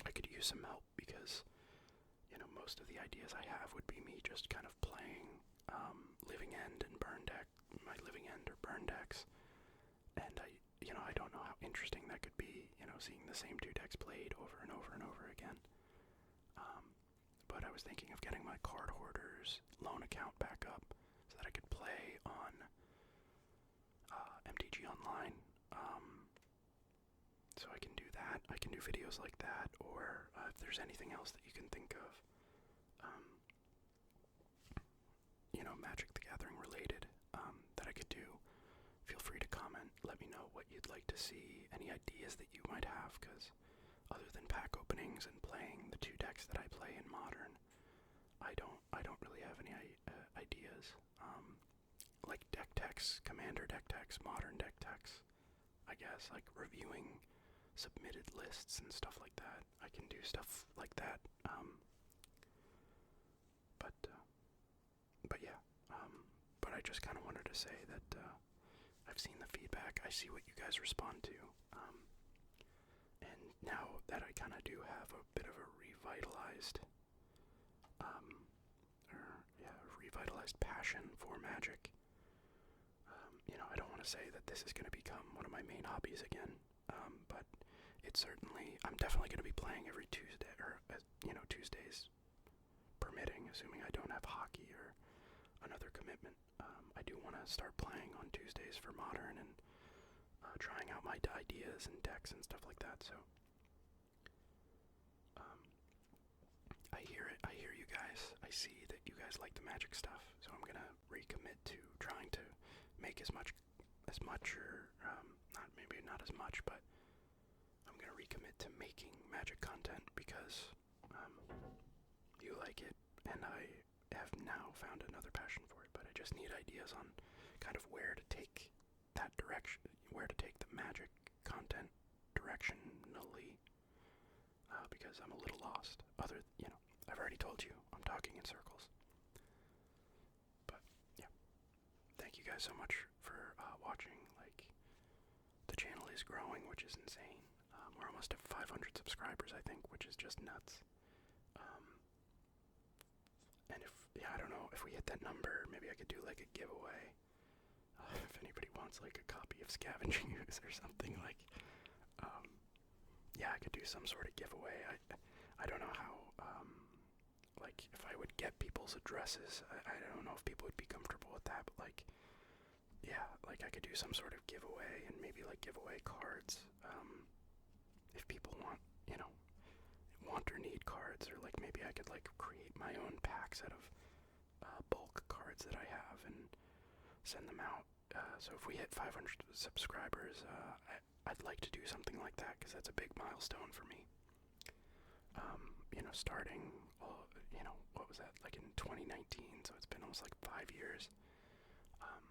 I could use some help because, you know, most of the ideas I have would be me just kind of playing Living End and Burn deck, my Living End or Burn decks, and I don't know how interesting that could be, you know, seeing the same 2 decks played over and over and over again. But I was thinking of getting my Card Hoarders loan account back up so that I could play on MTG Online. So I can do that. I can do videos like that, or if there's anything else that you can think of, you know, Magic the Gathering related, that I could do, feel free to comment. Let me know what you'd like to see, any ideas that you might have, because other than pack openings and playing the 2 decks that I play in Modern, I don't really have any ideas. Like deck techs, Commander deck techs, Modern deck techs, I guess, like reviewing submitted lists and stuff like that. I can do stuff like that. But yeah. But I just kind of wanted to say that I've seen the feedback. I see what you guys respond to. And now that I kind of do have a bit of a revitalized, revitalized passion for Magic. You know, I don't want to say that this is going to become one of my main hobbies again, but it's certainly, I'm definitely going to be playing every Tuesday, or, you know, Tuesdays permitting, assuming I don't have hockey or another commitment. I do want to start playing on Tuesdays for Modern and trying out my ideas and decks and stuff like that, so I hear it, I hear you guys, I see that you guys like the Magic stuff, so I'm gonna recommit to trying to make as much, or, not as much, but I'm gonna recommit to making Magic content because, you like it, and I have now found another passion for it, but I just need ideas on kind of where to take that direction, where to take the Magic content directionally, because I'm a little lost. I've already told you, I'm talking in circles. But, yeah. Thank you guys so much for watching. Like, the channel is growing, which is insane. We're almost at 500 subscribers, I think, which is just nuts. And I don't know, if we hit that number, maybe I could do, like, a giveaway. If anybody wants, like, a copy of Scavenging Ooze or something, like, yeah, I could do some sort of giveaway. I don't know how, like, if I would get people's addresses, I don't know if people would be comfortable with that, but, like, yeah, like, I could do some sort of giveaway, and maybe, like, giveaway cards, if people want or need cards, or, like, maybe I could, like, create my own packs out of, bulk cards that I have, and send them out, so if we hit 500 subscribers, I'd like to do something like that, because that's a big milestone for me. Starting, what was that, like in 2019, so it's been almost like 5 years. Um,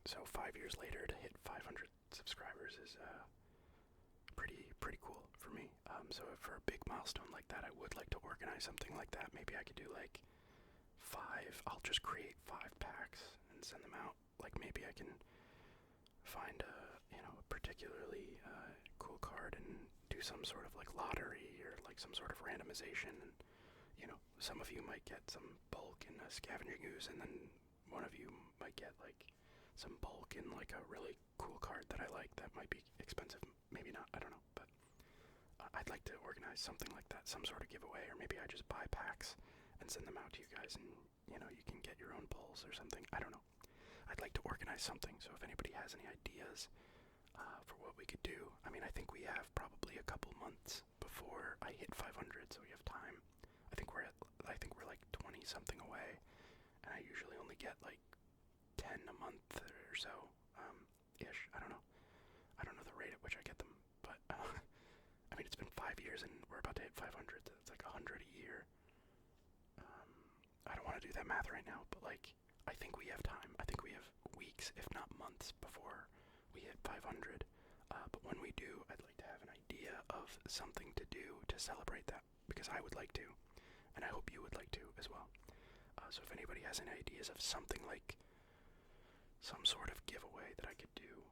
so 5 years later to hit 500 subscribers is pretty cool for me. So for a big milestone like that, I would like to organize something like that. Maybe I could do like I'll just create 5 packs and send them out. Like maybe I can find a particularly cool card and do some sort of like lottery or like some sort of randomization. And some of you might get some bulk in a scavenging ooze, and then one of you might get like some bulk in like a really cool card that I like that might be expensive. Maybe not. I don't know, but I'd like to organize something like that, some sort of giveaway, or maybe I just buy packs and send them out to you guys, and you can get your own pulls or something. I don't know. I'd like to organize something, so if anybody has any ideas for what we could do, I mean, I think we have probably a couple months before I hit 500, so we have time. I think we're like 20 something away, and I usually only get like 10 a month or so, ish. I don't know. I don't know the rate at which I get them, but I mean, it's been 5 years and we're about to hit 500. So it's like 100 a year. I don't want to do that math right now, but like, I think we have time. I think we have weeks, if not months, before we hit 500. But when we do, I'd like to have an idea of something to do to celebrate that, because I would like to, and I hope you would like to as well. So if anybody has any ideas of something like some sort of giveaway that I could do,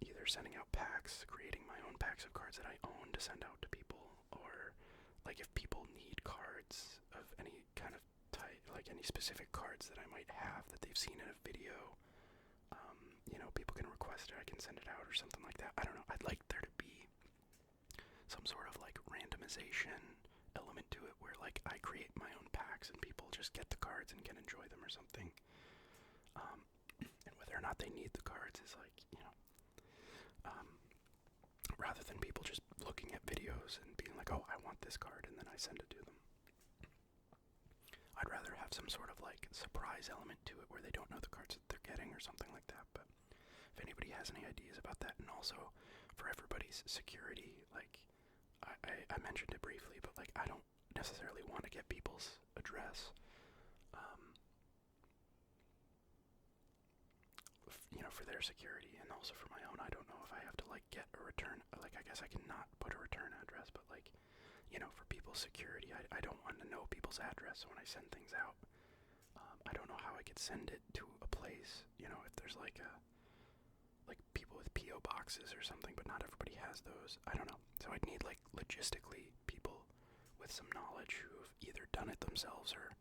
either sending out packs, creating my own packs of cards that I own to send out to people, or like if people need cards of any kind of type, like any specific cards that I might have that they've seen in a video, people can request it, I can send it out or something like that. I don't know. I'd like there to be some sort of like randomization element to it where like I create my own packs and people just get the cards and can enjoy them or something. And whether or not they need the cards is like, rather than people just looking at videos and being like, oh, I want this card, and then I send it to them. I'd rather have some sort of like surprise element to it where they don't know the cards that they're getting or something like that. But if anybody has any ideas about that, and also for everybody's security, like I mentioned it briefly, but like I don't necessarily want to get people's address. For their security, and also for my own. I don't know if I have to like get a return, like I guess I can not put a return address, but like, for people's security, I don't want to know people's address when I send things out. I don't know how I could send it to a place, if there's like people with P.O. boxes or something, but not everybody has those. I don't know. So I'd need like logistically people with some knowledge who have either done it themselves or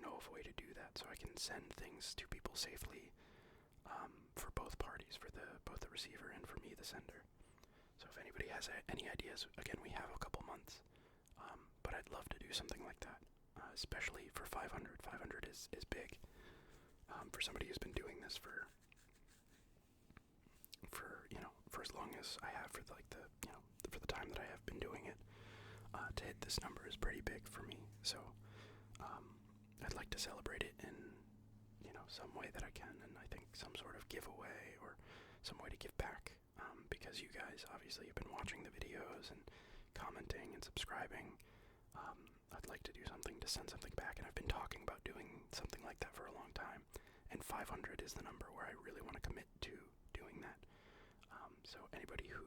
know of a way to do that, so I can send things to people safely. For both parties, for both the receiver and for me, the sender. So if anybody has any ideas, again, we have a couple months, but I'd love to do something like that, especially for 500. 500 is big. For somebody who's been doing this for as long as I have, for the time that I have been doing it, to hit this number is pretty big for me. So I'd like to celebrate it in some way that I can, and I think some sort of giveaway or some way to give back, because you guys obviously have been watching the videos and commenting and subscribing. I'd like to do something to send something back, and I've been talking about doing something like that for a long time, and 500 is the number where I really want to commit to doing that. So anybody who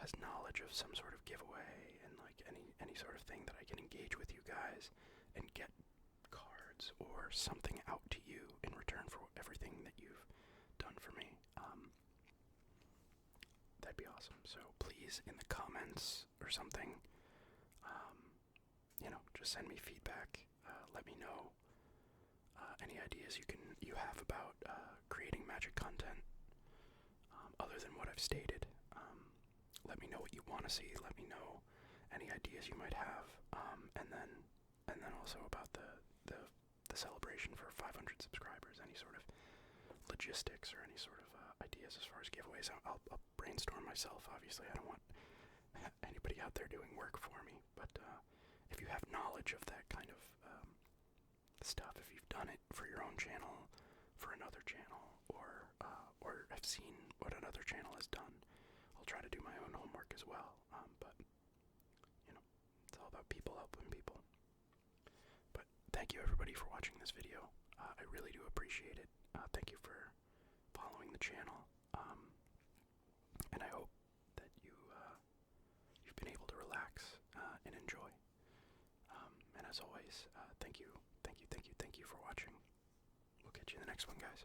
has knowledge of some sort of giveaway and like any sort of thing that I can engage with you guys and get cards or something out to you in return for everything that you've done for me, that'd be awesome. So please, in the comments or something, just send me feedback. Let me know any ideas you have about creating Magic content other than what I've stated. Let me know what you want to see. Let me know any ideas you might have, and then also about the celebration for 500 subscribers. Any sort of logistics or any sort of ideas as far as giveaways. I'll brainstorm myself. Obviously, I don't want anybody out there doing work for me. But if you have knowledge of that kind of stuff, if you've done it for your own channel, for another channel, or have seen what another channel has done, I'll try to do my own homework as well. But it's all about people helping people. But thank you, everybody. everybody for watching this video. I really do appreciate it. Thank you for following the channel. And I hope that you've been able to relax and enjoy. And as always, thank you for watching. We'll catch you in the next one, guys.